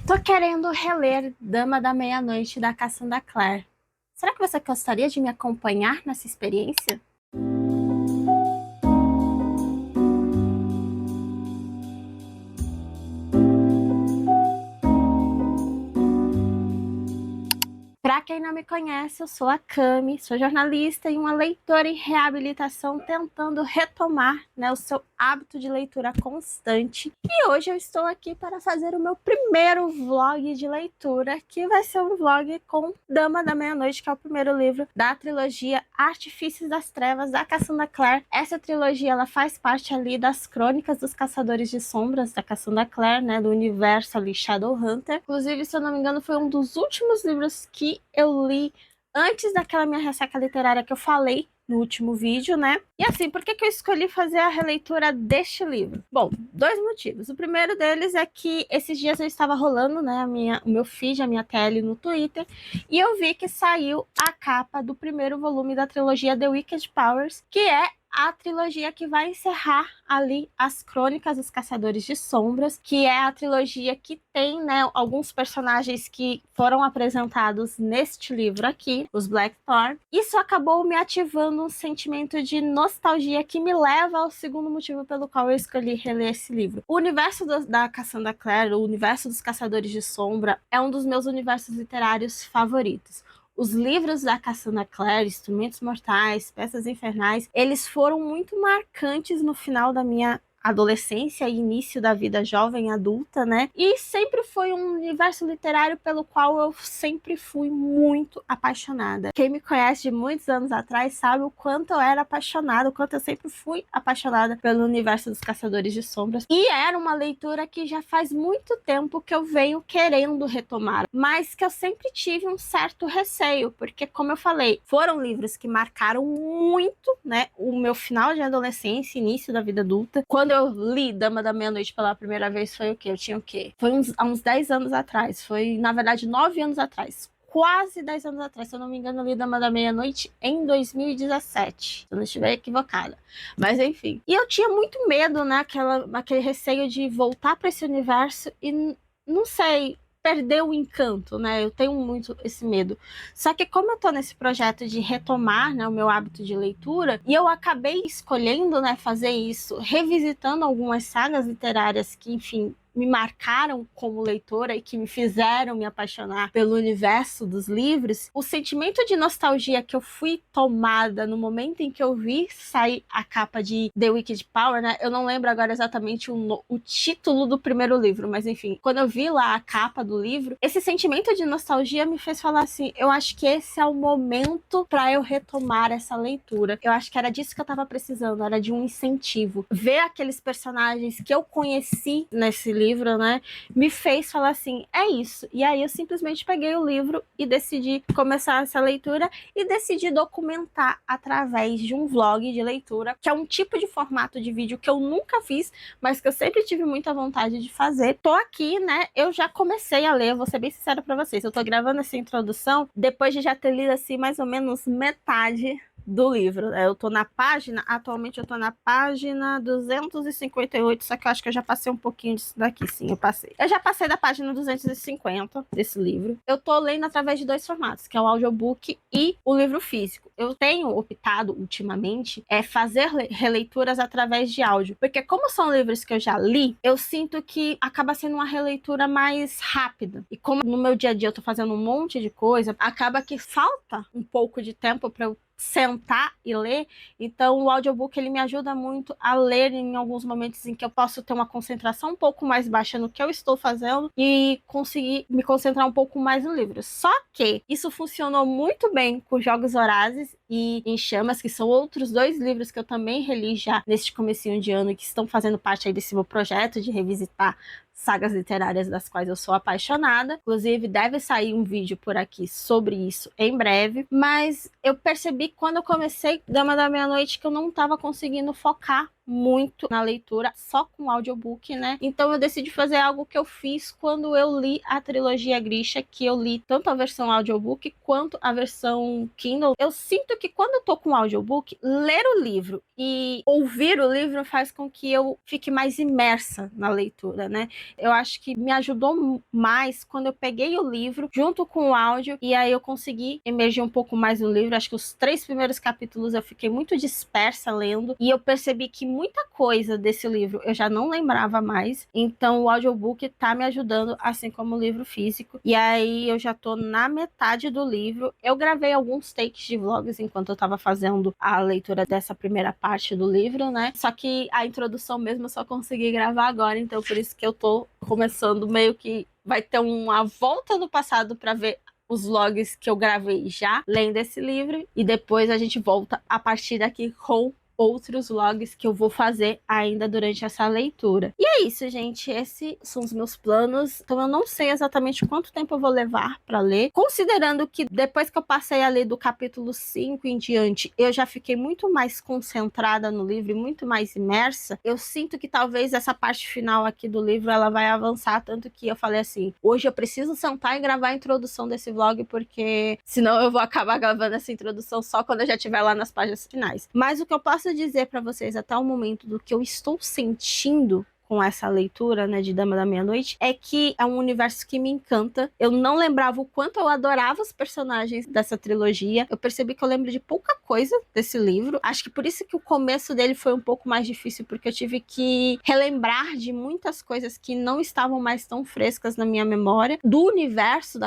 Tô querendo reler Dama da Meia-Noite da Cassandra Clare. Será que você gostaria de me acompanhar nessa experiência? Para quem não me conhece, eu sou a Cami, sou jornalista e uma leitora em reabilitação tentando retomar, o seu hábito de leitura constante. E hoje eu estou aqui para fazer o meu primeiro vlog de leitura, que vai ser um vlog com Dama da Meia-Noite, que é o primeiro livro da trilogia Artifícios das Trevas, da Cassandra Clare. Essa trilogia ela faz parte ali das Crônicas dos Caçadores de Sombras, da Cassandra Clare, do universo ali Shadowhunter. Inclusive, se eu não me engano, foi um dos últimos livros que eu li antes daquela minha ressaca literária que eu falei no último vídeo, E assim, por que eu escolhi fazer a releitura deste livro? Bom, dois motivos. O primeiro deles é que esses dias eu estava rolando, o meu feed, a minha TL no Twitter, e eu vi que saiu a capa do primeiro volume da trilogia The Wicked Powers, que é a trilogia que vai encerrar ali as Crônicas dos Caçadores de Sombras, que é a trilogia que tem, alguns personagens que foram apresentados neste livro aqui, os Blackthorn. Isso acabou me ativando um sentimento de nostalgia que me leva ao segundo motivo pelo qual eu escolhi reler esse livro. O universo da Cassandra Clare, o universo dos Caçadores de Sombra, é um dos meus universos literários favoritos. Os livros da Cassandra Clare, Instrumentos Mortais, Peças Infernais, eles foram muito marcantes no final da minha adolescência e início da vida jovem adulta, E sempre foi um universo literário pelo qual eu sempre fui muito apaixonada. Quem me conhece de muitos anos atrás sabe o quanto eu era apaixonada, o quanto eu sempre fui apaixonada pelo universo dos Caçadores de Sombras. E era uma leitura que já faz muito tempo que eu venho querendo retomar, mas que eu sempre tive um certo receio, porque, como eu falei, foram livros que marcaram muito, o meu final de adolescência, início da vida adulta. Quando eu li Dama da Meia-Noite pela primeira vez, foi o quê? Eu tinha o quê? Foi há uns 10 anos atrás. Foi, na verdade, 9 anos atrás. Quase 10 anos atrás. Se eu não me engano, eu li Dama da Meia-Noite em 2017. Se eu não estiver equivocada. Mas, enfim. E eu tinha muito medo, aquele receio de voltar para esse universo e, não sei, perder o encanto, Eu tenho muito esse medo. Só que como eu tô nesse projeto de retomar, o meu hábito de leitura, e eu acabei escolhendo, fazer isso, revisitando algumas sagas literárias que, enfim, me marcaram como leitora e que me fizeram me apaixonar pelo universo dos livros, o sentimento de nostalgia que eu fui tomada no momento em que eu vi sair a capa de The Wicked Power, eu não lembro agora exatamente o título do primeiro livro, mas enfim, quando eu vi lá a capa do livro, esse sentimento de nostalgia me fez falar assim, eu acho que esse é o momento para eu retomar essa leitura. Eu acho que era disso que eu tava precisando, era de um incentivo. Ver aqueles personagens que eu conheci nesse livro, me fez falar assim, é isso. E aí eu simplesmente peguei o livro e decidi começar essa leitura e decidi documentar através de um vlog de leitura, que é um tipo de formato de vídeo que eu nunca fiz, mas que eu sempre tive muita vontade de fazer. Tô aqui, eu já comecei a ler, vou ser bem sincera pra vocês, eu tô gravando essa introdução depois de já ter lido assim mais ou menos metade do livro. Eu tô na página, atualmente eu tô na página 258, só que eu acho que eu já passei um pouquinho disso daqui, sim, eu passei. Eu já passei da página 250 desse livro. Eu tô lendo através de dois formatos, que é o audiobook e o livro físico. Eu tenho optado, ultimamente, fazer releituras através de áudio, porque como são livros que eu já li, eu sinto que acaba sendo uma releitura mais rápida. E como no meu dia a dia eu tô fazendo um monte de coisa, acaba que falta um pouco de tempo para eu sentar e ler, então o audiobook ele me ajuda muito a ler em alguns momentos em que eu posso ter uma concentração um pouco mais baixa no que eu estou fazendo e conseguir me concentrar um pouco mais no livro. Só que isso funcionou muito bem com Jogos Vorazes e Em Chamas, que são outros dois livros que eu também reli já neste comecinho de ano e que estão fazendo parte aí desse meu projeto de revisitar sagas literárias das quais eu sou apaixonada. Inclusive, deve sair um vídeo por aqui sobre isso em breve. Mas eu percebi quando eu comecei Dama da Meia-Noite que eu não estava conseguindo focar muito na leitura só com audiobook, né? Então eu decidi fazer algo que eu fiz quando eu li a trilogia Grisha, que eu li tanto a versão audiobook quanto a versão Kindle. Eu sinto que quando eu tô com audiobook, ler o livro e ouvir o livro faz com que eu fique mais imersa na leitura, né? Eu acho que me ajudou mais quando eu peguei o livro junto com o áudio e aí eu consegui emergir um pouco mais no livro. Acho que os 3 primeiros capítulos eu fiquei muito dispersa lendo e eu percebi que muita coisa desse livro eu já não lembrava mais. Então o audiobook tá me ajudando, assim como o livro físico. E aí eu já tô na metade do livro. Eu gravei alguns takes de vlogs enquanto eu tava fazendo a leitura dessa primeira parte do livro, né? Só que a introdução mesmo eu só consegui gravar agora, então por isso que eu tô começando meio que vai ter uma volta no passado para ver os vlogs que eu gravei já lendo esse livro e depois a gente volta a partir daqui com outros vlogs que eu vou fazer ainda durante essa leitura. E é isso, gente. Esses são os meus planos. Então eu não sei exatamente quanto tempo eu vou levar para ler. Considerando que depois que eu passei a ler do capítulo 5 em diante, eu já fiquei muito mais concentrada no livro e muito mais imersa, eu sinto que talvez essa parte final aqui do livro ela vai avançar, tanto que eu falei assim, hoje eu preciso sentar e gravar a introdução desse vlog, porque senão eu vou acabar gravando essa introdução só quando eu já estiver lá nas páginas finais. Mas o que eu posso dizer para vocês até o momento do que eu estou sentindo com essa leitura, né, de Dama da Meia-Noite, é que é um universo que me encanta. Eu não lembrava o quanto eu adorava os personagens dessa trilogia. Eu percebi que eu lembro de pouca coisa desse livro. Acho que por isso que o começo dele foi um pouco mais difícil, porque eu tive que relembrar de muitas coisas que não estavam mais tão frescas na minha memória, do universo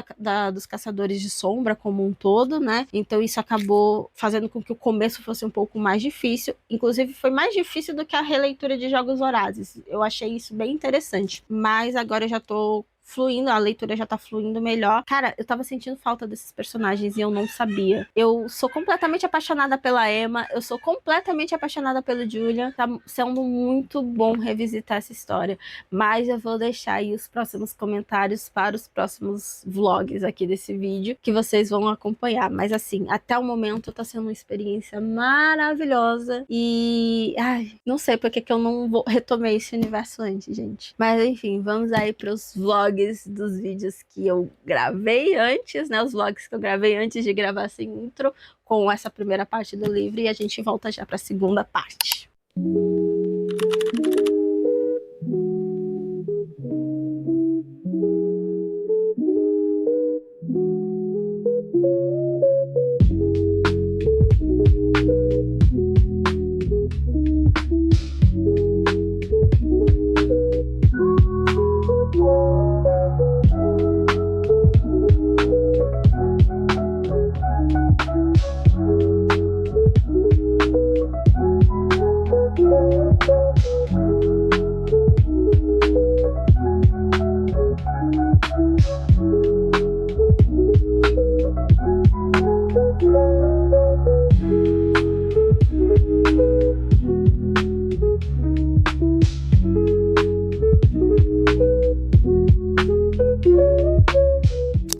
dos Caçadores de Sombra como um todo, né? Então isso acabou fazendo com que o começo fosse um pouco mais difícil. Inclusive foi mais difícil do que a releitura de Jogos Vorazes. Eu achei isso bem interessante. Mas agora eu já tô fluindo, a leitura já tá fluindo melhor. Cara, eu tava sentindo falta desses personagens e eu não sabia. Eu sou completamente apaixonada pela Emma, eu sou completamente apaixonada pelo Julian. Tá sendo muito bom revisitar essa história. Mas eu vou deixar aí os próximos comentários para os próximos vlogs aqui desse vídeo, que vocês vão acompanhar. Mas assim, até o momento tá sendo uma experiência maravilhosa e... ai, não sei porque que eu não retomei esse universo antes, gente. Mas enfim, vamos aí pros vlogs dos vídeos que eu gravei antes, né? Os vlogs que eu gravei antes de gravar essa intro com essa primeira parte do livro e a gente volta já para a segunda parte.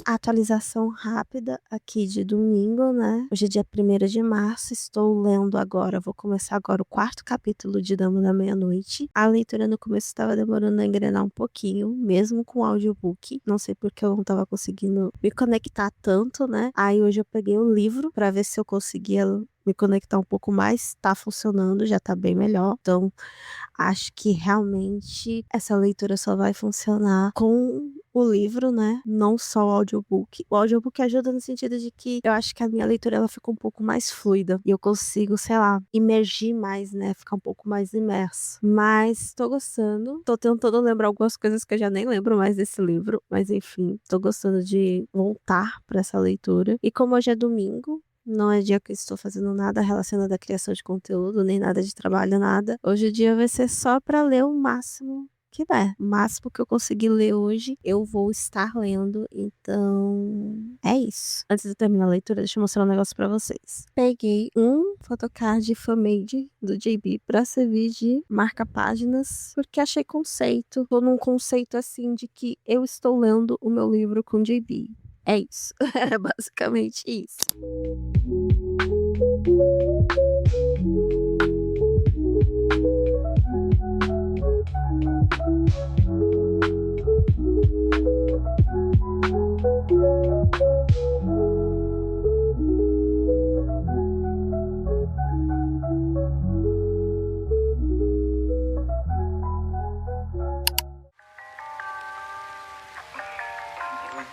Atualização rápida aqui de domingo, né? Hoje é dia 1º de março, estou lendo agora, vou começar agora o 4º capítulo de Dama da Meia-Noite. A leitura no começo estava demorando a engrenar um pouquinho, mesmo com o audiobook. Não sei porque eu não estava conseguindo me conectar tanto, né? Aí hoje eu peguei o livro para ver se eu conseguia me conectar um pouco mais. Tá funcionando, já tá bem melhor. Então, acho que realmente essa leitura só vai funcionar com o livro, né? Não só o audiobook. O audiobook ajuda no sentido de que eu acho que a minha leitura ela fica um pouco mais fluida e eu consigo, sei lá, imergir mais, né? Ficar um pouco mais imerso. Mas tô gostando. Tô tentando lembrar algumas coisas que eu já nem lembro mais desse livro, mas enfim, tô gostando de voltar para essa leitura. E como hoje é domingo, não é dia que eu estou fazendo nada relacionado à criação de conteúdo, nem nada de trabalho, nada. Hoje o dia vai ser só para ler o máximo que der. O máximo que eu conseguir ler hoje, eu vou estar lendo. Então, é isso. Antes de terminar a leitura, deixa eu mostrar um negócio pra vocês. Peguei um photocard fan-made do JB pra servir de marca-páginas, porque achei conceito. Tô num conceito assim de que eu estou lendo o meu livro com JB. É isso. É basicamente isso.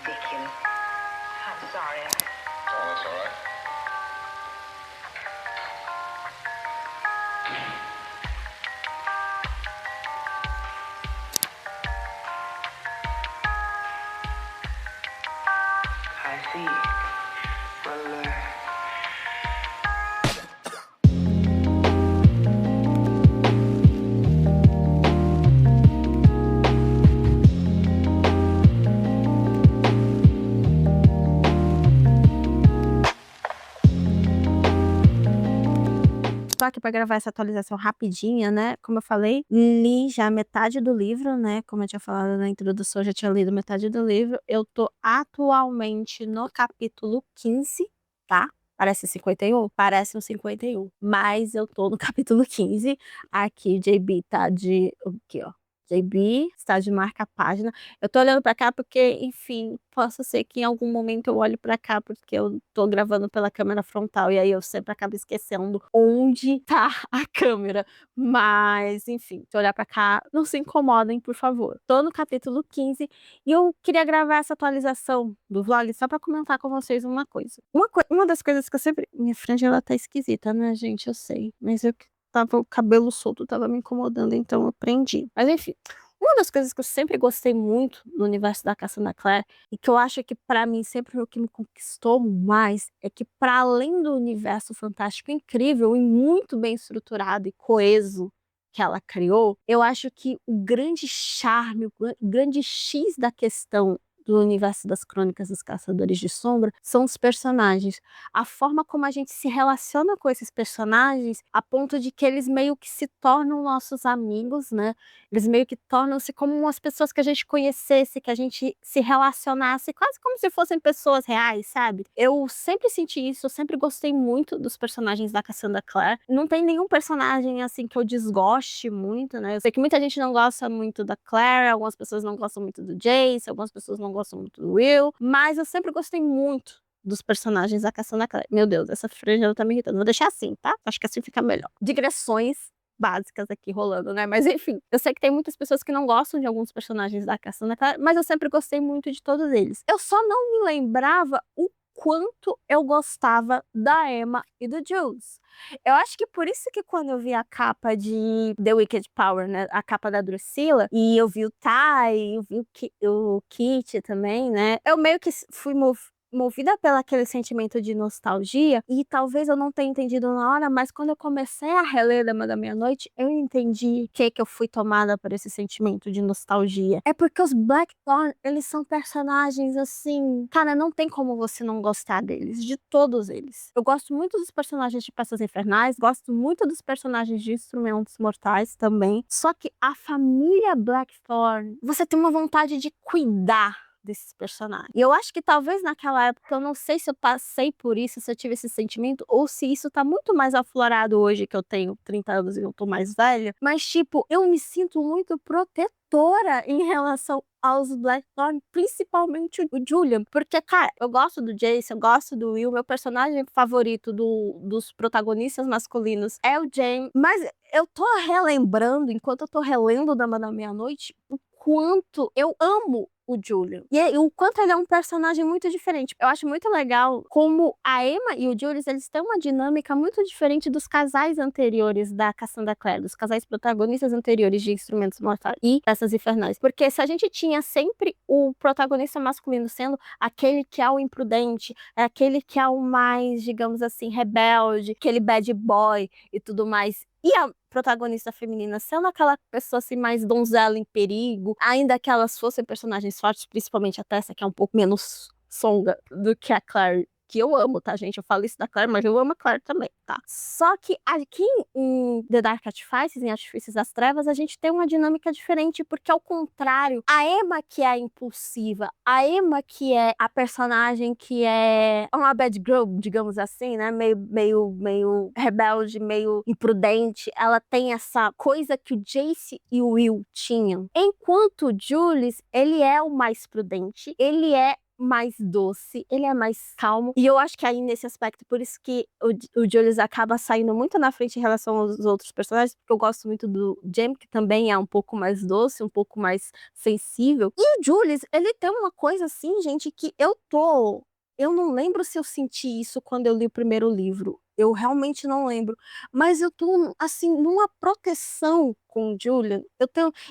speaking. I'm sorry. Oh, that's all right. I see. Well, Tô aqui para gravar essa atualização rapidinha, né? Como eu falei, li já metade do livro, né? Como eu tinha falado na introdução, eu já tinha lido metade do livro. Eu tô atualmente no capítulo 15, tá? Parece 51? Parece um 51. Mas eu tô no capítulo 15. Aqui, JB tá de... Aqui, ó. JB está de marca-página. Eu tô olhando pra cá porque, enfim, possa ser que em algum momento eu olhe pra cá porque eu tô gravando pela câmera frontal e aí eu sempre acabo esquecendo onde tá a câmera. Mas, enfim, se olhar pra cá, não se incomodem, por favor. Tô no capítulo 15 e eu queria gravar essa atualização do vlog só pra comentar com vocês uma coisa. Uma das coisas que eu sempre... Minha franja, ela tá esquisita, né, gente? Eu sei. Mas eu tava, o cabelo solto tava me incomodando, então eu prendi. Mas enfim, uma das coisas que eu sempre gostei muito no universo da Cassandra Clare, e que eu acho que pra mim sempre foi o que me conquistou mais, é que para além do universo fantástico incrível e muito bem estruturado e coeso que ela criou, eu acho que o grande charme, o grande X da questão do universo das Crônicas dos Caçadores de Sombra são os personagens. A forma como a gente se relaciona com esses personagens, a ponto de que eles meio que se tornam nossos amigos, né? Eles meio que tornam-se como umas pessoas que a gente conhecesse, que a gente se relacionasse, quase como se fossem pessoas reais, sabe? Eu sempre senti isso, eu sempre gostei muito dos personagens da Cassandra Clare. Não tem nenhum personagem, assim, que eu desgoste muito, né? Eu sei que muita gente não gosta muito da Claire, algumas pessoas não gostam muito do Jace, algumas pessoas não gostam muito do Will, mas eu sempre gostei muito dos personagens da Cassandra Clare. Meu Deus, essa franja tá me irritando. Vou deixar assim, tá? Acho que assim fica melhor. Digressões básicas aqui rolando, né? Mas enfim, eu sei que tem muitas pessoas que não gostam de alguns personagens da Cassandra Clare, mas eu sempre gostei muito de todos eles. Eu só não me lembrava o quanto eu gostava da Emma e do Jules. Eu acho que por isso que quando eu vi a capa de The Wicked Power, né, a capa da Drusilla, e eu vi o Ty, eu vi o Kit também, né, eu meio que fui movida pelo aquele sentimento de nostalgia, e talvez eu não tenha entendido na hora, mas quando eu comecei a reler Dama da Meia-Noite, eu entendi que eu fui tomada por esse sentimento de nostalgia. É porque os Blackthorn, eles são personagens assim, cara, não tem como você não gostar deles, de todos eles. Eu gosto muito dos personagens de Peças Infernais, gosto muito dos personagens de Instrumentos Mortais também, só que a família Blackthorn, você tem uma vontade de cuidar desses personagens. E eu acho que talvez naquela época, eu não sei se eu passei por isso, se eu tive esse sentimento, ou se isso tá muito mais aflorado hoje, que eu tenho 30 anos e eu tô mais velha, mas tipo, eu me sinto muito protetora em relação aos Blackthorn, principalmente o Julian, porque, cara, eu gosto do Jace, eu gosto do Will, meu personagem favorito dos protagonistas masculinos é o Jaime, mas eu tô relembrando, enquanto eu tô relendo Dama da Meia-Noite, o quanto eu amo o Julian. E o quanto ele é um personagem muito diferente. Eu acho muito legal como a Emma e o Julius, eles têm uma dinâmica muito diferente dos casais anteriores da Cassandra Clare, dos casais protagonistas anteriores de Instrumentos Mortais e Peças Infernais. Porque se a gente tinha sempre o protagonista masculino sendo aquele que é o imprudente, é aquele que é o mais, digamos assim, rebelde, aquele bad boy e tudo mais, e a protagonista feminina sendo aquela pessoa assim mais donzela em perigo, ainda que elas fossem personagens fortes, principalmente a Tessa, que é um pouco menos songa do que a Claire, que eu amo, tá, gente? Eu falo isso da Claire, mas eu amo a Claire também, tá? Só que aqui em The Dark Artifices, em Artifícios das Trevas, a gente tem uma dinâmica diferente, porque ao contrário, a Emma que é a impulsiva, a Emma que é a personagem que é uma bad girl, digamos assim, né? Meio rebelde, meio imprudente, ela tem essa coisa que o Jace e o Will tinham. Enquanto o Julius, ele é o mais prudente, ele é mais doce, ele é mais calmo. E eu acho que aí nesse aspecto, por isso que o Julius acaba saindo muito na frente em relação aos outros personagens, porque eu gosto muito do Jamie, que também é um pouco mais doce, um pouco mais sensível. E o Julius, ele tem uma coisa assim, gente, que eu não lembro se eu senti isso quando eu li o primeiro livro. Eu realmente não lembro. Mas eu tô, assim, numa proteção com o Julian.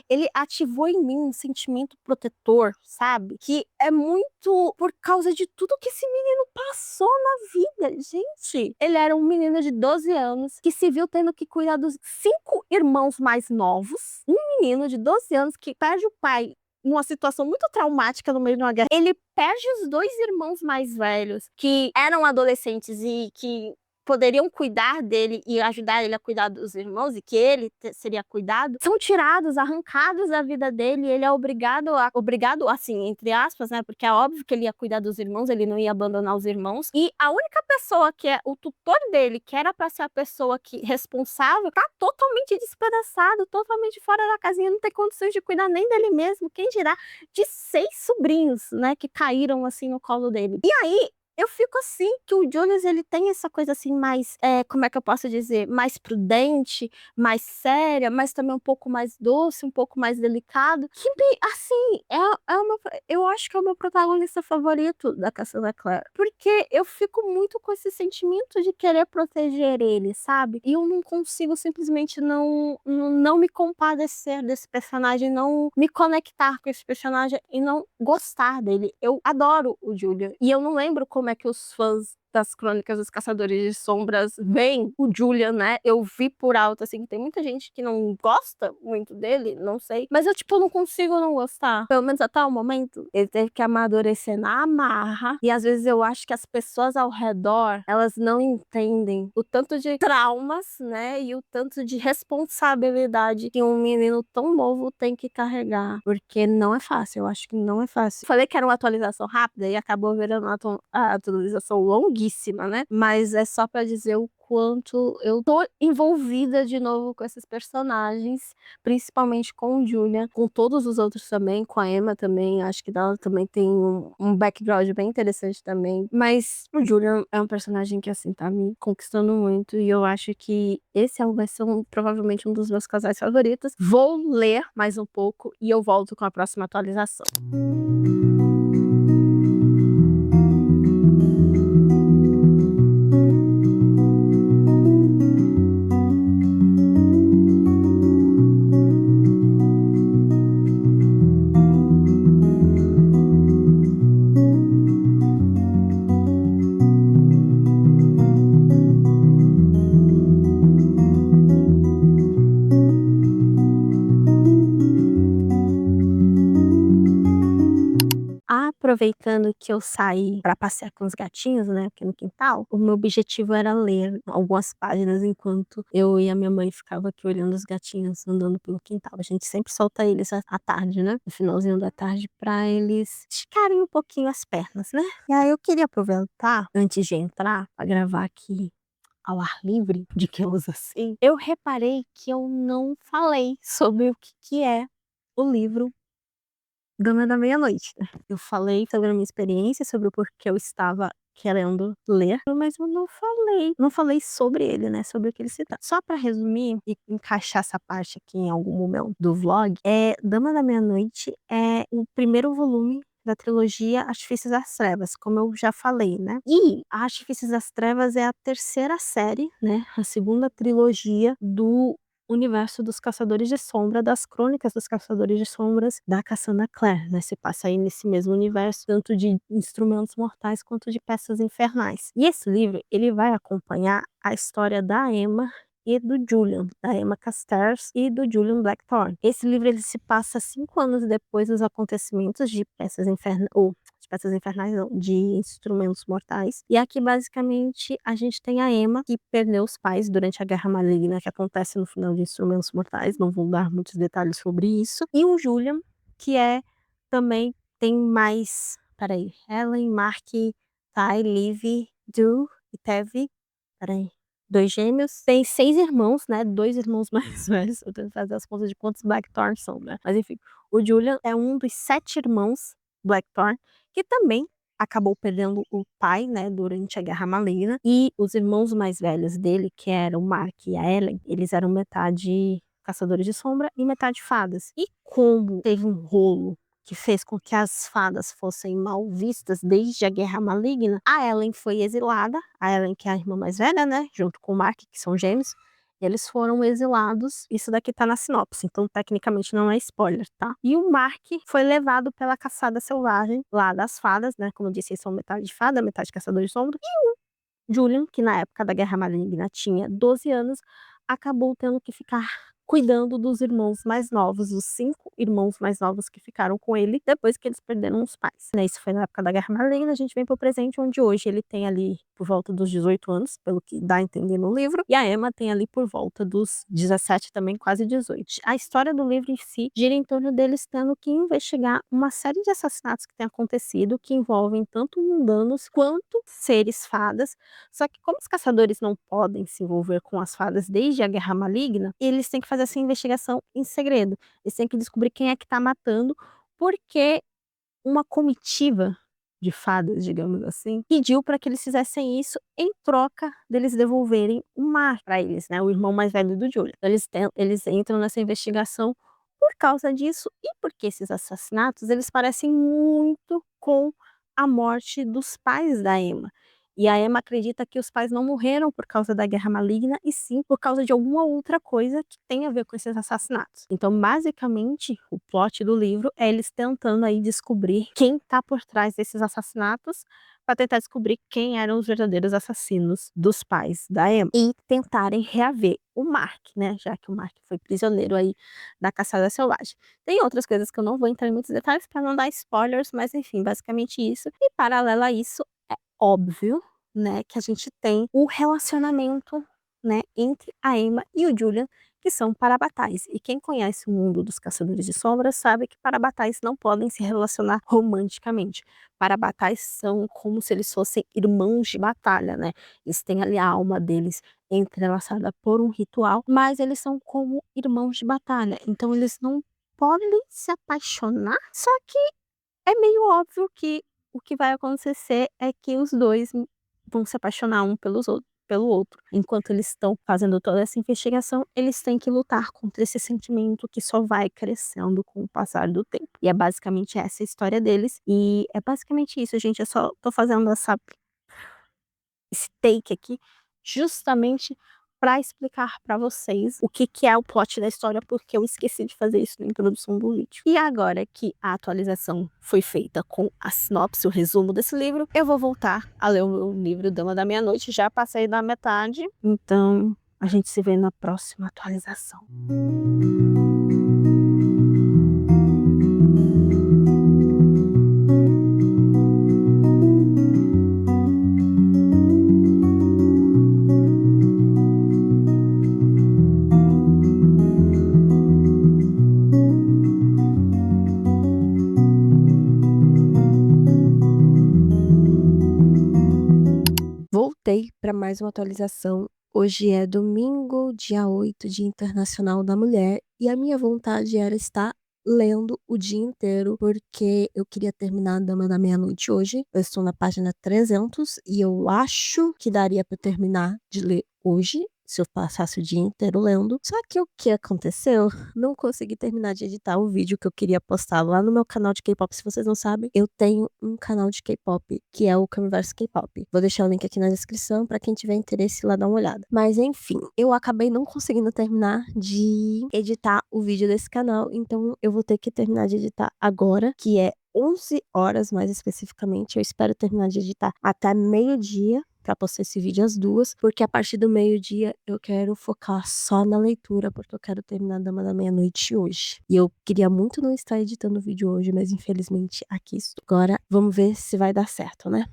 Ele ativou em mim um sentimento protetor, sabe? Que é muito por causa de tudo que esse menino passou na vida, gente. Ele era um menino de 12 anos que se viu tendo que cuidar dos 5 irmãos mais novos. Um menino de 12 anos que perde o pai numa situação muito traumática no meio de uma guerra. Ele perde os 2 irmãos mais velhos, que eram adolescentes e que poderiam cuidar dele e ajudar ele a cuidar dos irmãos, e que ele seria cuidado, são tirados, arrancados da vida dele, e ele é obrigado, assim, entre aspas, né, porque é óbvio que ele ia cuidar dos irmãos, ele não ia abandonar os irmãos, e a única pessoa que é o tutor dele, que era pra ser a pessoa responsável, tá totalmente despedaçado, totalmente fora da casinha, não tem condições de cuidar nem dele mesmo, quem dirá de 6 sobrinhos, né, que caíram, assim, no colo dele. E aí, eu fico assim, que o Julius, ele tem essa coisa assim mais, como é que eu posso dizer, mais prudente, mais séria, mas também um pouco mais doce, um pouco mais delicado, que assim, eu acho que é o meu protagonista favorito da Cassandra Clare, porque eu fico muito com esse sentimento de querer proteger ele, sabe? E eu não consigo simplesmente não me compadecer desse personagem, não me conectar com esse personagem e não gostar dele. Eu adoro o Julian, e eu não lembro como é que os fãs das Crônicas dos Caçadores de Sombras veem o Julian, né? Eu vi por alto, assim, tem muita gente que não gosta muito dele, não sei. Mas eu, tipo, não consigo não gostar. Pelo menos até o momento, ele teve que amadurecer na marra. E às vezes eu acho que as pessoas ao redor, elas não entendem o tanto de traumas, né? E o tanto de responsabilidade que um menino tão novo tem que carregar. Porque não é fácil, eu acho que não é fácil. Falei que era uma atualização rápida e acabou virando a atualização longuíssima, né? Mas é só pra dizer o quanto eu tô envolvida de novo com esses personagens, principalmente com o Julian, com todos os outros também, com a Emma também, acho que ela também tem um background bem interessante também, mas o Julian é um personagem que, assim, tá me conquistando muito, e eu acho que esse vai ser provavelmente um dos meus casais favoritos. Vou ler mais um pouco e eu volto com a próxima atualização. Aproveitando que eu saí para passear com os gatinhos, né, aqui no quintal, o meu objetivo era ler algumas páginas enquanto eu e a minha mãe ficava aqui olhando os gatinhos andando pelo quintal. A gente sempre solta eles à tarde, né, no finalzinho da tarde, para eles esticarem um pouquinho as pernas, né. E aí eu queria aproveitar, antes de entrar, para gravar aqui ao ar livre, digamos assim, eu reparei que eu não falei sobre o que é o livro Dama da Meia-Noite. Eu falei sobre a minha experiência, sobre o porquê eu estava querendo ler, mas eu não falei sobre ele, né, sobre o que ele se trata. Só para resumir e encaixar essa parte aqui em algum momento do vlog, Dama da Meia-Noite é o primeiro volume da trilogia Artifícios das Trevas, como eu já falei, né? E Artifícios das Trevas é a terceira série, né, a segunda trilogia do universo dos Caçadores de Sombra, das Crônicas dos Caçadores de Sombras, da Cassandra Clare, né? Se passa aí nesse mesmo universo, tanto de instrumentos mortais quanto de peças infernais. E esse livro, ele vai acompanhar a história da Emma e do Julian, da Emma Carstairs e do Julian Blackthorne. Esse livro, ele se passa 5 anos depois dos acontecimentos de Peças Infernais, não, de Instrumentos Mortais. E aqui, basicamente, a gente tem a Emma, que perdeu os pais durante a Guerra Maligna, que acontece no final de Instrumentos Mortais. Não vou dar muitos detalhes sobre isso. E o Julian, que também tem mais... Peraí. Helen, Mark, Ty, Liv, Drew e Tevi. Peraí. 2 gêmeos. Tem 6 irmãos, né? 2 irmãos mais velhos. Eu tento fazer as contas de quantos Blackthorn são, né? Mas enfim, o Julian é um dos 7 irmãos Blackthorn, que também acabou perdendo o pai, né, durante a Guerra Maligna, e os irmãos mais velhos dele, que eram o Mark e a Ellen, eles eram metade caçadores de sombra e metade fadas. E como teve um rolo que fez com que as fadas fossem mal vistas desde a Guerra Maligna, a Ellen foi exilada, a Ellen que é a irmã mais velha, né, junto com o Mark, que são gêmeos, eles foram exilados, isso daqui tá na sinopse, então tecnicamente não é spoiler, tá? E o Mark foi levado pela caçada selvagem lá das fadas, né, como eu disse, eles são metade fada, metade caçador de sombra, e o Julian, que na época da Guerra Maligna tinha 12 anos, acabou tendo que ficar cuidando dos irmãos mais novos, os 5 irmãos mais novos que ficaram com ele depois que eles perderam os pais. Né, isso foi na época da Guerra Maligna, a gente vem pro presente, onde hoje ele tem ali por volta dos 18 anos, pelo que dá a entender no livro, e a Emma tem ali por volta dos 17, também quase 18. A história do livro em si gira em torno deles tendo que investigar uma série de assassinatos que tem acontecido, que envolvem tanto mundanos quanto seres fadas, só que como os caçadores não podem se envolver com as fadas desde a Guerra Maligna, eles têm que fazer essa investigação em segredo. Eles têm que descobrir quem é que tá matando, porque uma comitiva de fadas, digamos assim, pediu para que eles fizessem isso em troca deles devolverem o Mark para eles, né, o irmão mais velho do Julian. Então, eles entram nessa investigação por causa disso e porque esses assassinatos, eles parecem muito com a morte dos pais da Emma. E a Emma acredita que os pais não morreram por causa da Guerra Maligna, e sim por causa de alguma outra coisa que tem a ver com esses assassinatos. Então, basicamente, o plot do livro é eles tentando aí descobrir quem tá por trás desses assassinatos, para tentar descobrir quem eram os verdadeiros assassinos dos pais da Emma. E tentarem reaver o Mark, né? Já que o Mark foi prisioneiro aí da caçada selvagem. Tem outras coisas que eu não vou entrar em muitos detalhes para não dar spoilers, mas enfim, basicamente isso. E paralelo a isso, óbvio, né, que a gente tem o relacionamento, né, entre a Emma e o Julian, que são parabatais. E quem conhece o mundo dos caçadores de sombras sabe que parabatais não podem se relacionar romanticamente. Parabatais são como se eles fossem irmãos de batalha, né? Eles têm ali a alma deles entrelaçada por um ritual, mas eles são como irmãos de batalha. Então eles não podem se apaixonar, só que é meio óbvio que o que vai acontecer é que os dois vão se apaixonar um pelo outro. Enquanto eles estão fazendo toda essa investigação, eles têm que lutar contra esse sentimento que só vai crescendo com o passar do tempo. E é basicamente essa a história deles. E é basicamente isso, gente. Eu só tô fazendo esse take aqui justamente para explicar para vocês o que é o plot da história, porque eu esqueci de fazer isso na introdução do vídeo. E agora que a atualização foi feita com a sinopse, o resumo desse livro, eu vou voltar a ler o meu livro Dama da Meia-Noite. Já passei da metade, então a gente se vê na próxima atualização. Voltei para mais uma atualização. Hoje é domingo, dia 8, Dia Internacional da Mulher, e a minha vontade era estar lendo o dia inteiro, porque eu queria terminar a Dama da Meia-Noite hoje. Eu estou na página 300 e eu acho que daria para terminar de ler hoje, se eu passasse o dia inteiro lendo. Só que o que aconteceu? Não consegui terminar de editar o vídeo que eu queria postar lá no meu canal de K-pop. Se vocês não sabem, eu tenho um canal de K-pop, que é o Camiverso K-pop. Vou deixar o link aqui na descrição pra quem tiver interesse lá dar uma olhada. Mas enfim, eu acabei não conseguindo terminar de editar o vídeo desse canal, então eu vou ter que terminar de editar agora, que é 11 horas mais especificamente. Eu espero terminar de editar até meio-dia, para postar esse vídeo às 2, porque a partir do meio-dia eu quero focar só na leitura, porque eu quero terminar a Dama da Meia-Noite hoje. E eu queria muito não estar editando o vídeo hoje, mas infelizmente aqui estou. Agora vamos ver se vai dar certo, né?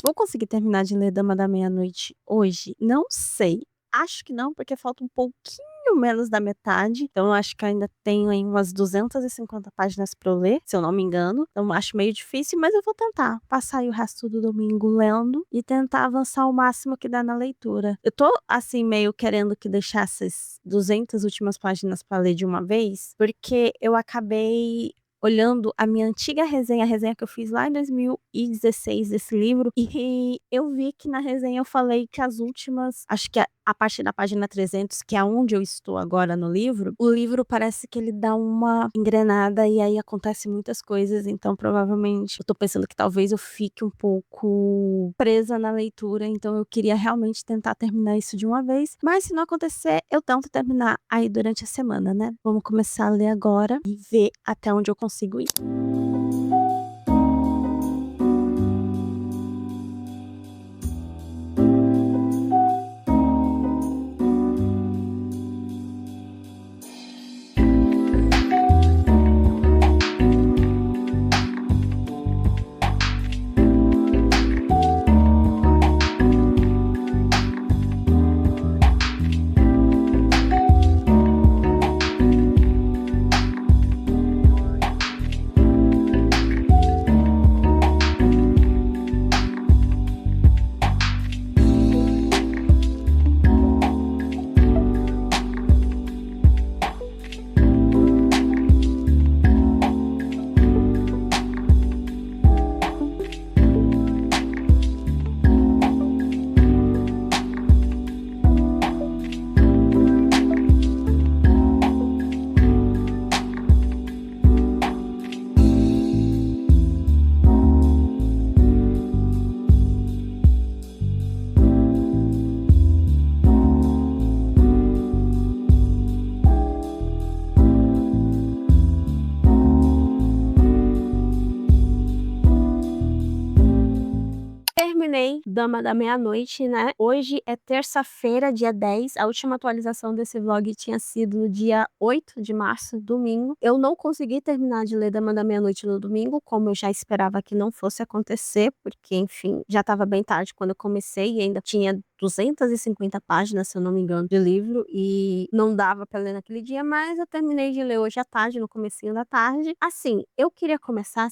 Vou conseguir terminar de ler Dama da Meia-Noite hoje? Não sei. Acho que não, porque falta um pouquinho pouquinho menos da metade, então eu acho que ainda tenho aí umas 250 páginas pra eu ler, se eu não me engano. Então eu acho meio difícil, mas eu vou tentar passar aí o resto do domingo lendo e tentar avançar o máximo que dá na leitura. Eu tô, assim, meio querendo que deixasse essas 200 últimas páginas pra ler de uma vez, porque eu acabei olhando a minha antiga resenha, a resenha que eu fiz lá em 2016 desse livro, e eu vi que na resenha eu falei que as últimas, acho que a partir da página 300, que é onde eu estou agora no livro, o livro parece que ele dá uma engrenada e aí acontece muitas coisas, então provavelmente eu tô pensando que talvez eu fique um pouco presa na leitura, então eu queria realmente tentar terminar isso de uma vez, mas se não acontecer, eu tento terminar aí durante a semana, né? Vamos começar a ler agora e ver até onde eu consigo ir. Terminei Dama da Meia-Noite, né? Hoje é terça-feira, dia 10. A última atualização desse vlog tinha sido no dia 8 de março, domingo. Eu não consegui terminar de ler Dama da Meia-Noite no domingo, como eu já esperava que não fosse acontecer, porque, enfim, já estava bem tarde quando eu comecei e ainda tinha 250 páginas, se eu não me engano, de livro, e não dava pra ler naquele dia, mas eu terminei de ler hoje à tarde, no comecinho da tarde. Assim, eu queria começar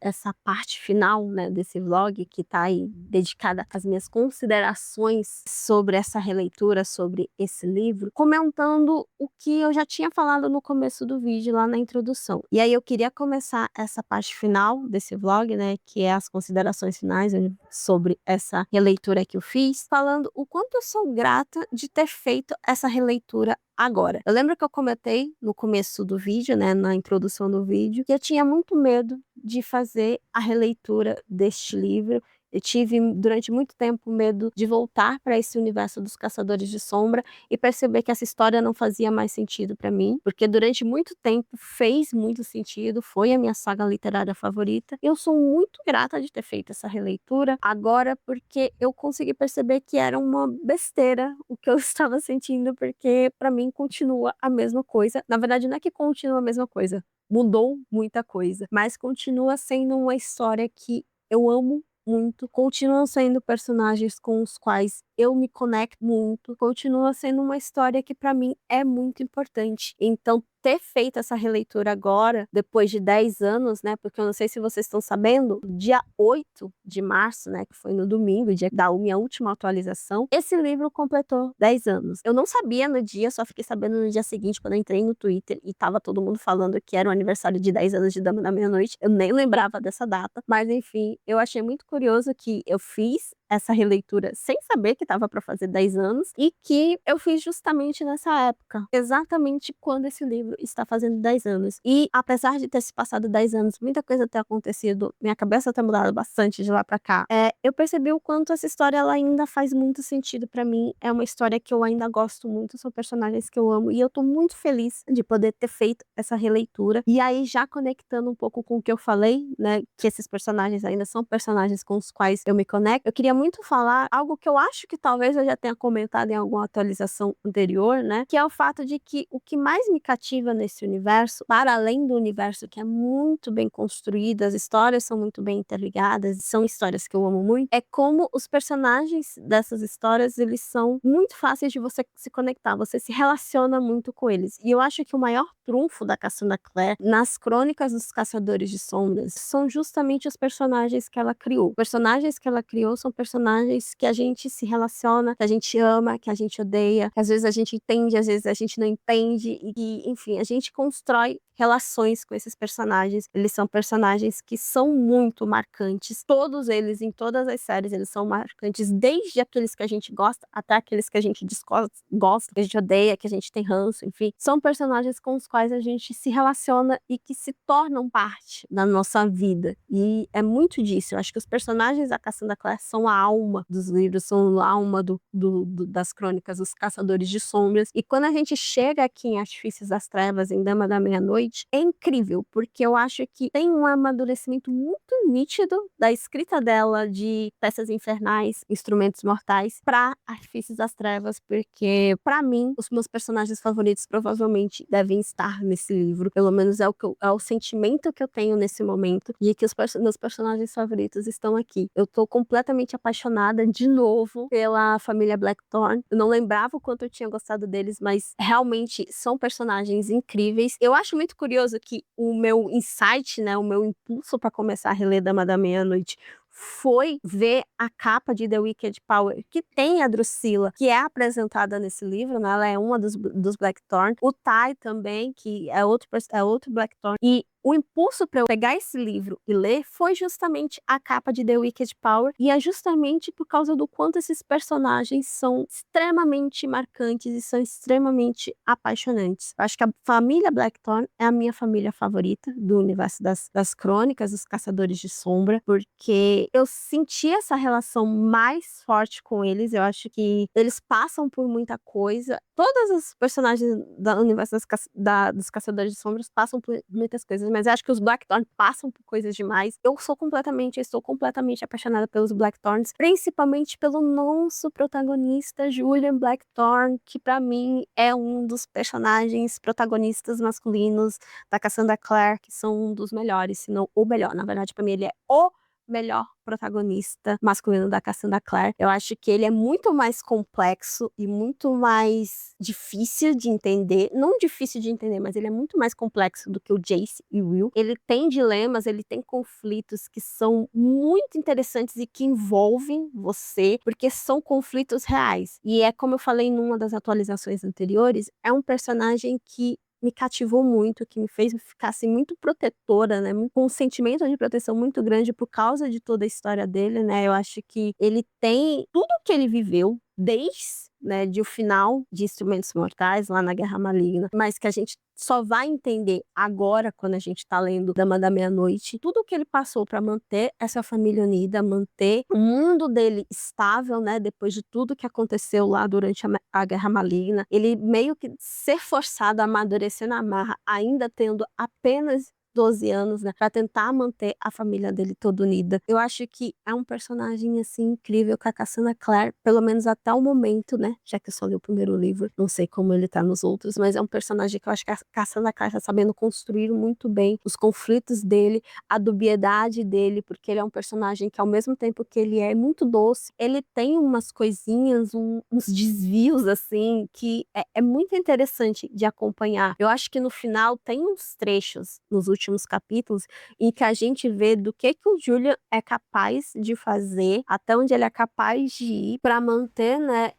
essa parte final, né, desse vlog, que tá aí dedicada às minhas considerações sobre essa releitura, sobre esse livro, comentando o que eu já tinha falado no começo do vídeo, lá na introdução. E aí eu queria começar essa parte final desse vlog, né, que é as considerações finais sobre essa releitura que eu fiz, falando o quanto eu sou grata de ter feito essa releitura agora. Eu lembro que eu comentei no começo do vídeo, né, na introdução do vídeo, que eu tinha muito medo de fazer a releitura deste livro. Eu tive durante muito tempo medo de voltar para esse universo dos Caçadores de Sombra e perceber que essa história não fazia mais sentido para mim, porque durante muito tempo fez muito sentido, foi a minha saga literária favorita. Eu sou muito grata de ter feito essa releitura agora, porque eu consegui perceber que era uma besteira o que eu estava sentindo, porque para mim continua a mesma coisa. Na verdade, não é que continua a mesma coisa, mudou muita coisa, mas continua sendo uma história que eu amo muito, continuam sendo personagens com os quais eu me conecto muito, continua sendo uma história que para mim é muito importante. Então, ter feito essa releitura agora, depois de 10 anos, né, porque eu não sei se vocês estão sabendo, dia 8 de março, né, que foi no domingo, dia da minha última atualização, esse livro completou 10 anos. Eu não sabia no dia, só fiquei sabendo no dia seguinte, quando eu entrei no Twitter e tava todo mundo falando que era o aniversário de 10 anos de Dama da Meia-Noite. Eu nem lembrava dessa data, mas enfim, eu achei muito curioso que eu fiz essa releitura sem saber que estava para fazer 10 anos e que eu fiz justamente nessa época, exatamente quando esse livro está fazendo 10 anos. E apesar de ter se passado 10 anos, muita coisa ter acontecido, minha cabeça ter mudado bastante de lá para cá, eu percebi o quanto essa história ela ainda faz muito sentido para mim, é uma história que eu ainda gosto muito, são personagens que eu amo e eu tô muito feliz de poder ter feito essa releitura. E aí já conectando um pouco com o que eu falei, né, que esses personagens ainda são personagens com os quais eu me conecto, eu queria muito falar algo que eu acho que talvez eu já tenha comentado em alguma atualização anterior, né, que é o fato de que o que mais me cativa nesse universo, para além do universo que é muito bem construído, as histórias são muito bem interligadas, são histórias que eu amo muito, é como os personagens dessas histórias, eles são muito fáceis de você se conectar, você se relaciona muito com eles. E eu acho que o maior trunfo da Cassandra Clare nas Crônicas dos Caçadores de Sombras são justamente os personagens que ela criou. Os personagens que ela criou são personagens que a gente se relaciona, que a gente ama, que a gente odeia, que às vezes a gente entende, às vezes a gente não entende, e que, enfim, a gente constrói relações com esses personagens. Eles são personagens que são muito marcantes. Todos eles, em todas as séries, eles são marcantes, desde aqueles que a gente gosta até aqueles que a gente gosta, que a gente odeia, que a gente tem ranço, enfim. São personagens com os quais a gente se relaciona e que se tornam parte da nossa vida. E é muito disso. Eu acho que os personagens da Cassandra Clare são a alma dos livros, são a alma das crônicas dos Caçadores de Sombras. E quando a gente chega aqui em Artifícios das Trevas, em Dama da Meia-Noite, é incrível, porque eu acho que tem um amadurecimento muito nítido da escrita dela de Peças Infernais, Instrumentos Mortais, para Artifícios das Trevas, porque, para mim, os meus personagens favoritos provavelmente devem estar nesse livro. Pelo menos é o sentimento que eu tenho nesse momento, de que os meus personagens favoritos estão aqui. Eu tô completamente apaixonada, de novo, pela família Blackthorn. Eu não lembrava o quanto eu tinha gostado deles, mas realmente são personagens incríveis. Eu acho muito curioso que o meu insight, né, o meu impulso para começar a reler Dama da Meia-Noite foi ver a capa de The Wicked Power, que tem a Drusilla, que é apresentada nesse livro, né? Ela é uma dos Blackthorn. O Ty também, que é outro Blackthorn. E o impulso para eu pegar esse livro e ler foi justamente a capa de The Wicked Power, e é justamente por causa do quanto esses personagens são extremamente marcantes e são extremamente apaixonantes. Eu acho que a família Blackthorn é a minha família favorita do universo das crônicas, dos Caçadores de Sombra, porque eu senti essa relação mais forte com eles. Eu acho que eles passam por muita coisa. Todos os personagens do universo dos Caçadores de Sombras passam por muitas coisas, mas eu acho que os Blackthorn passam por coisas demais. Estou completamente apaixonada pelos Blackthorns, principalmente pelo nosso protagonista, Julian Blackthorn, que pra mim é um dos personagens protagonistas masculinos da Cassandra Clare, que são um dos melhores, se não o melhor. Na verdade, pra mim ele é o melhor protagonista masculino da Cassandra Clare. Eu acho que ele é muito mais complexo e muito mais difícil de entender. Não difícil de entender, mas ele é muito mais complexo do que o Jace e o Will. Ele tem dilemas, ele tem conflitos que são muito interessantes e que envolvem você, porque são conflitos reais. E é como eu falei numa das atualizações anteriores, é um personagem que me cativou muito, que me fez ficar assim muito protetora, né, com um sentimento de proteção muito grande por causa de toda a história dele, né. Eu acho que ele tem tudo o que ele viveu desde, né, de o final de Instrumentos Mortais, lá na Guerra Maligna, mas que a gente só vai entender agora, quando a gente tá lendo Dama da Meia-Noite, tudo o que ele passou para manter essa família unida, manter o mundo dele estável, né, depois de tudo que aconteceu lá durante a Guerra Maligna. Ele meio que ser forçado a amadurecer na marra, ainda tendo apenas 12 anos, né, pra tentar manter a família dele toda unida. Eu acho que é um personagem, assim, incrível, que a Cassandra Clare, pelo menos até o momento, né, já que eu só li o primeiro livro, não sei como ele tá nos outros, mas é um personagem que eu acho que a Cassandra Clare tá sabendo construir muito bem os conflitos dele, a dubiedade dele, porque ele é um personagem que, ao mesmo tempo que ele é muito doce, ele tem umas coisinhas, uns desvios, assim, que é muito interessante de acompanhar. Eu acho que no final tem uns trechos nos últimos capítulos em que a gente vê do que o Julian é capaz de fazer, até onde ele é capaz de ir para manter, né,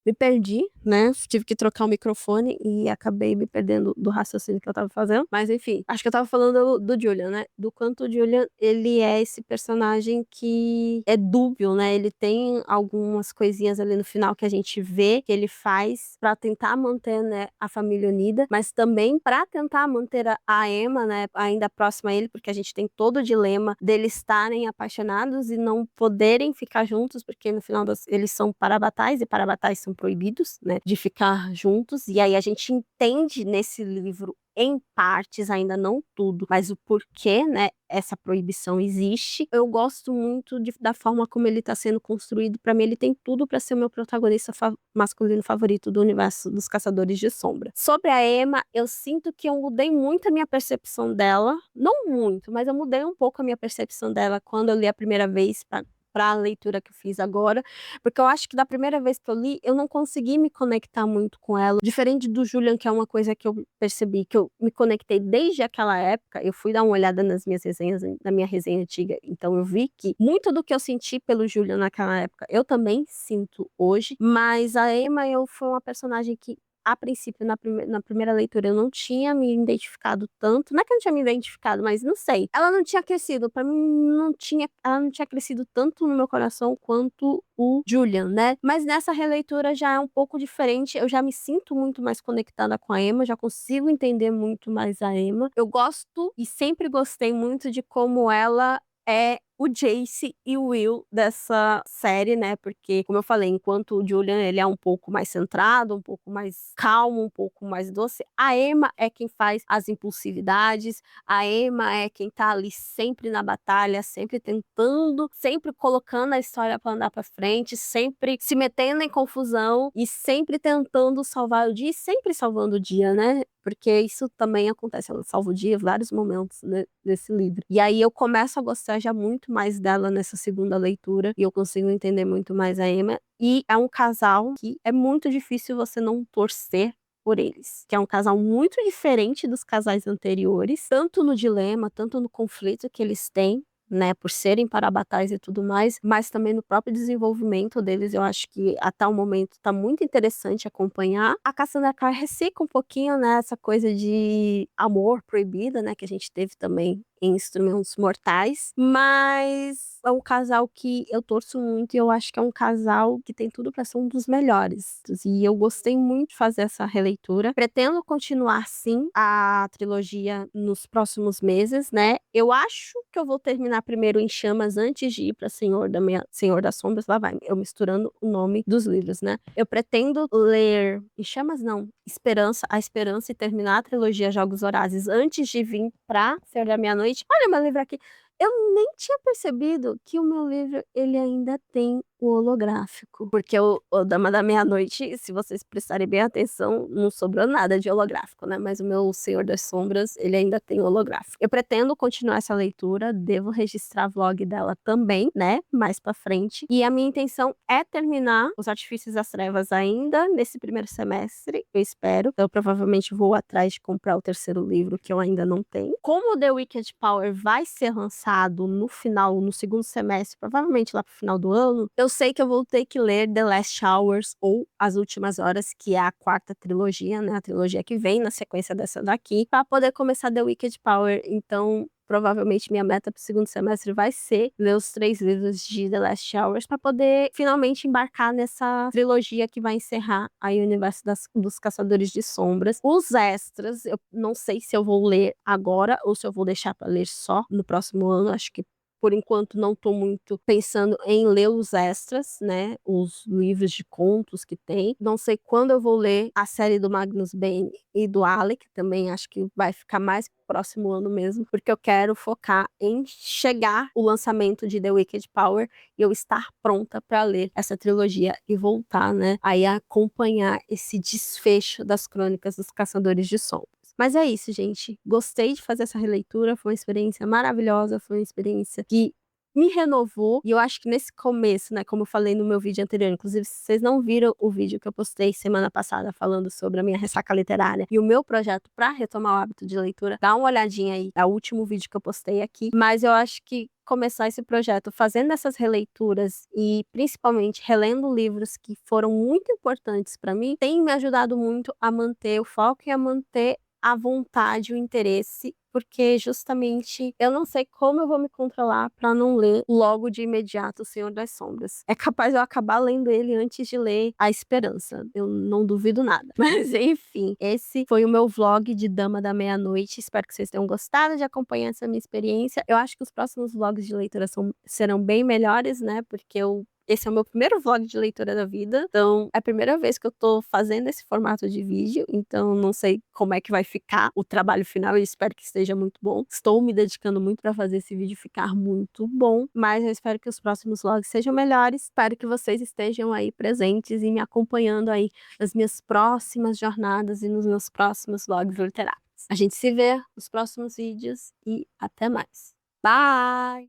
me perdi, né? Tive que trocar o microfone e acabei me perdendo do raciocínio que eu tava fazendo. Mas enfim, acho que eu tava falando do Julian, né? Do quanto o Julian, ele é esse personagem que é dúbio, né? Ele tem algumas coisinhas ali no final que a gente vê que ele faz pra tentar manter, né, a família unida, mas também pra tentar manter a Emma, né, ainda próxima a ele, porque a gente tem todo o dilema deles estarem apaixonados e não poderem ficar juntos, porque no final eles são parabatais e parabatais são são proibidos, né, de ficar juntos, e aí a gente entende nesse livro em partes, ainda não tudo, mas o porquê, né, essa proibição existe. Eu gosto muito da forma como ele está sendo construído. Para mim, ele tem tudo para ser o meu protagonista masculino favorito do universo dos Caçadores de Sombra. Sobre a Emma, eu sinto que eu mudei muito a minha percepção dela. Não muito, mas eu mudei um pouco a minha percepção dela quando eu li a primeira vez para a leitura que eu fiz agora, porque eu acho que da primeira vez que eu li, eu não consegui me conectar muito com ela. Diferente do Julian, que é uma coisa que eu percebi, que eu me conectei desde aquela época, eu fui dar uma olhada nas minhas resenhas, na minha resenha antiga, então eu vi que muito do que eu senti pelo Julian naquela época, eu também sinto hoje, mas a Emma foi uma personagem que a princípio, na primeira leitura, eu não tinha me identificado tanto. Não é que eu não tinha me identificado, mas não sei. Ela não tinha crescido. Pra mim, ela não tinha crescido tanto no meu coração quanto o Julian, né? Mas nessa releitura já é um pouco diferente. Eu já me sinto muito mais conectada com a Emma, já consigo entender muito mais a Emma. Eu gosto e sempre gostei muito de como ela é o Jace e o Will dessa série, né? Porque, como eu falei, enquanto o Julian ele é um pouco mais centrado, um pouco mais calmo, um pouco mais doce, a Emma é quem faz as impulsividades, a Emma é quem tá ali sempre na batalha, sempre tentando, sempre colocando a história para andar para frente, sempre se metendo em confusão e sempre tentando salvar o dia e sempre salvando o dia, né? Porque isso também acontece, ela salva o dia em vários momentos, né, desse livro. E aí eu começo a gostar já muito mais dela nessa segunda leitura, e eu consigo entender muito mais a Emma. E é um casal que é muito difícil você não torcer por eles, que é um casal muito diferente dos casais anteriores, tanto no dilema, tanto no conflito que eles têm, né, por serem parabatais e tudo mais, mas também no próprio desenvolvimento deles, eu acho que até o momento tá muito interessante acompanhar. A Cassandra Clare recicla um pouquinho, né, essa coisa de amor proibida, né, que a gente teve também em Instrumentos Mortais, mas é um casal que eu torço muito e eu acho que é um casal que tem tudo para ser um dos melhores. E eu gostei muito de fazer essa releitura. Pretendo continuar, sim, a trilogia nos próximos meses, né? Eu acho que eu vou terminar primeiro Em Chamas antes de ir para Senhor das Sombras. Lá vai, eu misturando o nome dos livros, né? Eu pretendo ler Em Chamas, não, A Esperança e terminar a trilogia Jogos Vorazes antes de vir para Senhor da Meia-Noite. Olha meu livro aqui. Eu nem tinha percebido que o meu livro ele ainda tem o holográfico. Porque o Dama da Meia-Noite, se vocês prestarem bem atenção, não sobrou nada de holográfico, né? Mas o meu Senhor das Sombras, ele ainda tem holográfico. Eu pretendo continuar essa leitura, devo registrar vlog dela também, né? Mais pra frente. E a minha intenção é terminar Os Artifícios das Trevas ainda nesse primeiro semestre, eu espero. Então, eu provavelmente vou atrás de comprar o terceiro livro, que eu ainda não tenho. Como The Wicked Power vai ser lançado no segundo semestre, provavelmente lá pro final do ano, eu sei que eu vou ter que ler The Last Hours ou As Últimas Horas, que é a quarta trilogia, né? A trilogia que vem na sequência dessa daqui, para poder começar The Wicked Power. Então, provavelmente minha meta para o segundo semestre vai ser ler os 3 livros de The Last Hours para poder finalmente embarcar nessa trilogia que vai encerrar aí o universo dos Caçadores de Sombras. Os extras, eu não sei se eu vou ler agora ou se eu vou deixar para ler só no próximo ano. Acho que por enquanto não estou muito pensando em ler os extras, né? Os livros de contos que tem. Não sei quando eu vou ler a série do Magnus Bane e do Alec, também acho que vai ficar mais próximo ano mesmo, porque eu quero focar em chegar o lançamento de The Wicked Power e eu estar pronta para ler essa trilogia e voltar, né, aí a acompanhar esse desfecho das Crônicas dos Caçadores de Sombras. Mas é isso, gente. Gostei de fazer essa releitura, foi uma experiência maravilhosa, foi uma experiência que me renovou, e eu acho que nesse começo, né, como eu falei no meu vídeo anterior, inclusive se vocês não viram o vídeo que eu postei semana passada falando sobre a minha ressaca literária e o meu projeto para retomar o hábito de leitura, dá uma olhadinha aí, é o último vídeo que eu postei aqui, mas eu acho que começar esse projeto fazendo essas releituras e principalmente relendo livros que foram muito importantes para mim, tem me ajudado muito a manter o foco e a manter a vontade, o interesse, porque justamente eu não sei como eu vou me controlar para não ler logo de imediato O Senhor das Sombras. É capaz de eu acabar lendo ele antes de ler A Esperança. Eu não duvido nada. Mas enfim, esse foi o meu vlog de Dama da Meia-Noite. Espero que vocês tenham gostado de acompanhar essa minha experiência. Eu acho que os próximos vlogs de leitura serão bem melhores, né? Porque eu Esse é o meu primeiro vlog de leitura da vida, então é a primeira vez que eu tô fazendo esse formato de vídeo, então não sei como é que vai ficar o trabalho final e espero que esteja muito bom. Estou me dedicando muito para fazer esse vídeo ficar muito bom, mas eu espero que os próximos vlogs sejam melhores. Espero que vocês estejam aí presentes e me acompanhando aí nas minhas próximas jornadas e nos meus próximos vlogs literários. A gente se vê nos próximos vídeos e até mais. Bye!